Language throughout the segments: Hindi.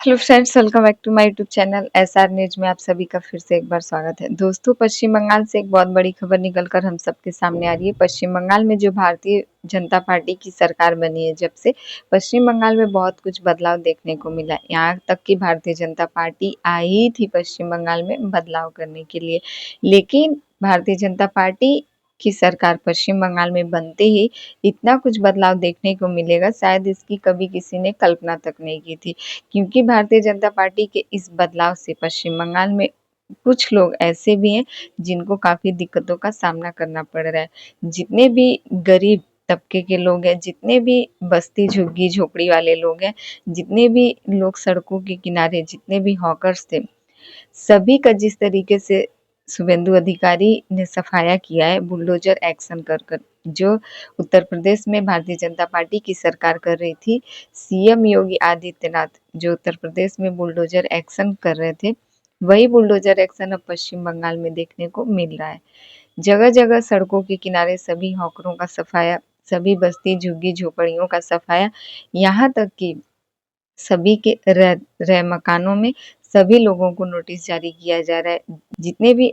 Hello friends, welcome back to my YouTube channel SR news में आप सभी का फिर से एक बार स्वागत है। दोस्तों, पश्चिम बंगाल से एक बहुत बड़ी खबर निकलकर हम सबके सामने आ रही है। पश्चिम बंगाल में जो भारतीय जनता पार्टी की सरकार बनी है, जब से पश्चिम बंगाल में बहुत कुछ बदलाव देखने को मिला। यहाँ तक कि भारतीय जनता पार्टी आई थी पश्चिम बंगाल में बदलाव करने के लिए, लेकिन भारतीय जनता पार्टी की सरकार पश्चिम बंगाल में बनते ही इतना कुछ बदलाव देखने को मिलेगा, शायद इसकी कभी किसी ने कल्पना तक नहीं की थी। क्योंकि भारतीय जनता पार्टी के इस बदलाव से पश्चिम बंगाल में कुछ लोग ऐसे भी हैं जिनको काफी दिक्कतों का सामना करना पड़ रहा है। जितने भी गरीब तबके के लोग हैं, जितने भी बस्ती झुग्गी झोपड़ी वाले लोग हैं, जितने भी लोग सड़कों के किनारे, जितने भी हॉकर्स थे, सभी का जिस तरीके से शुभेंदु अधिकारी ने सफाया किया है बुलडोजर एक्शन कर जो उत्तर प्रदेश में भारतीय जनता पार्टी की सरकार कर रही थी, सीएम योगी आदित्यनाथ जो उत्तर प्रदेश में बुलडोजर एक्शन कर रहे थे, वही बुलडोजर एक्शन अब पश्चिम बंगाल में देखने को मिल रहा है। जगह जगह सड़कों के किनारे सभी हॉकरों का सफाया, सभी बस्ती झुग्गी झोपड़ियों का सफाया, यहाँ तक कि सभी के रह मकानों में सभी लोगों को नोटिस जारी किया जा रहा है। जितने भी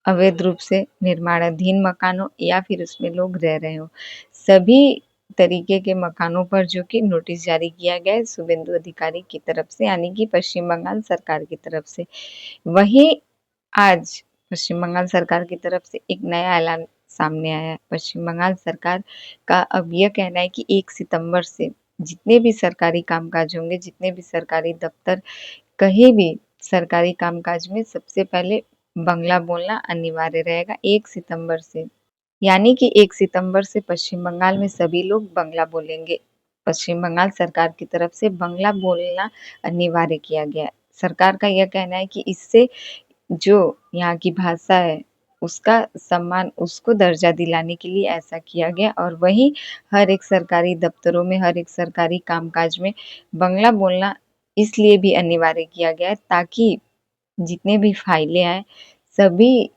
अवैध रूप से निर्माणाधीन मकान हो या फिर उसमें लोग रह रहे हो, सभी तरीके के मकानों पर जो कि नोटिस जारी किया गया है शुभेंदु अधिकारी की तरफ से, यानी कि पश्चिम बंगाल सरकार की तरफ से। वहीं आज पश्चिम बंगाल सरकार की तरफ से एक नया ऐलान सामने आया है। पश्चिम बंगाल सरकार का अब यह कहना है कि 1 सितंबर से जितने भी सरकारी कामकाज होंगे, जितने भी सरकारी दफ्तर, कहीं भी सरकारी कामकाज में सबसे पहले बंगला बोलना अनिवार्य रहेगा 1 सितंबर से। यानी कि 1 सितंबर से पश्चिम बंगाल में सभी लोग बंगला बोलेंगे। पश्चिम बंगाल सरकार की तरफ से बंगला बोलना अनिवार्य किया गया है। सरकार का यह कहना है कि इससे जो यहाँ की भाषा है उसका सम्मान, उसको दर्जा दिलाने के लिए ऐसा किया गया। और वहीं हर एक सरकारी दफ्तरों में, हर एक सरकारी कामकाज में बंगला बोलना इसलिए भी अनिवार्य किया गया है ताकि जितने भी फाइलें आए, सभी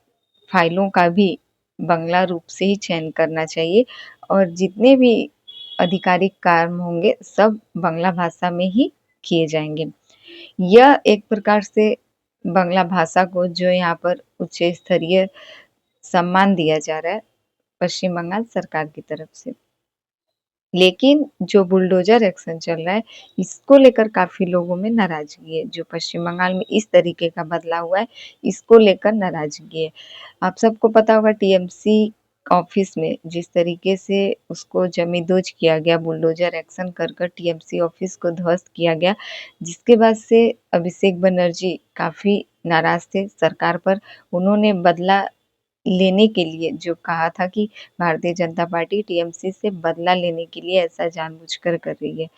फाइलों का भी बंगला रूप से ही चयन करना चाहिए और जितने भी आधिकारिक काम होंगे सब बंगला भाषा में ही किए जाएंगे। यह एक प्रकार से बंगला भाषा को जो यहाँ पर उच्च स्तरीय सम्मान दिया जा रहा है पश्चिम बंगाल सरकार की तरफ से। लेकिन जो बुलडोजर एक्शन चल रहा है, इसको लेकर काफी लोगों में नाराजगी है। जो पश्चिम बंगाल में इस तरीके का बदलाव हुआ है, इसको लेकर नाराजगी है। आप सबको पता होगा टीएमसी ऑफिस में जिस तरीके से उसको जमींदोज किया गया, बुलडोजर एक्शन कर टीएमसी ऑफिस को ध्वस्त किया गया, जिसके बाद से अभिषेक बनर्जी काफी नाराज थे सरकार पर। उन्होंने बदला लेने के लिए जो कहा था कि भारतीय जनता पार्टी टीएमसी से बदला लेने के लिए ऐसा जानबूझकर कर रही है।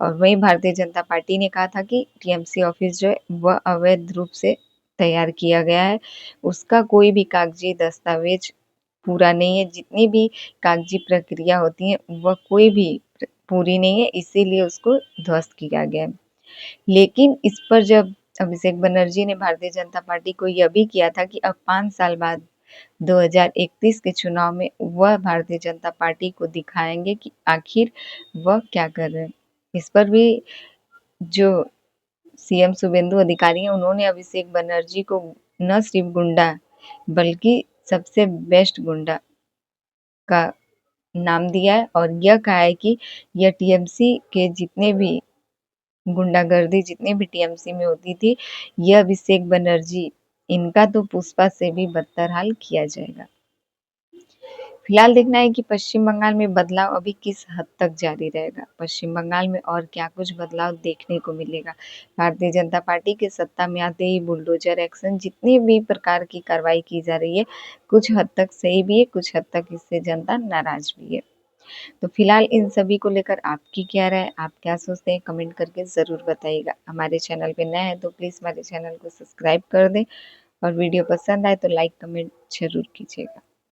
और वहीं भारतीय जनता पार्टी ने कहा था कि टीएमसी ऑफिस जो है वह अवैध रूप से तैयार किया गया है, उसका कोई भी कागजी दस्तावेज पूरा नहीं है, जितनी भी कागजी प्रक्रिया होती है वह कोई भी पूरी नहीं है, इसीलिए उसको ध्वस्त किया गया है। लेकिन इस पर जब अभिषेक बनर्जी ने भारतीय जनता पार्टी को यह भी किया था कि अब 5 साल बाद 2031 के चुनाव में वह भारतीय जनता पार्टी को दिखाएंगे कि आखिर वह क्या कर रहे हैं। इस पर भी जो सीएम शुभेंदु अधिकारी हैं, उन्होंने अभिषेक बनर्जी को न सिर्फ गुंडा बल्कि सबसे बेस्ट गुंडा का नाम दिया है और यह कहा है कि यह टीएमसी के जितने भी गुंडागर्दी जितनी भी टीएमसी में होती थी, यह अभिषेक बनर्जी, इनका तो पुष्पा से भी बदतर हाल किया जाएगा। फिलहाल देखना है कि पश्चिम बंगाल में बदलाव अभी किस हद तक जारी रहेगा। पश्चिम बंगाल में और क्या कुछ बदलाव देखने को मिलेगा। भारतीय जनता पार्टी के सत्ता में आते ही बुलडोजर एक्शन, जितनी भी प्रकार की कार्रवाई की जा रही है, कुछ हद तक सही भी है, कुछ हद तक इससे जनता नाराज भी है। तो फिलहाल इन सभी को लेकर आपकी क्या राय, आप क्या सोचते हैं, कमेंट करके ज़रूर बताइएगा। हमारे चैनल पे नए हैं तो प्लीज़ हमारे चैनल को सब्सक्राइब कर दें और वीडियो पसंद आए तो लाइक कमेंट ज़रूर कीजिएगा।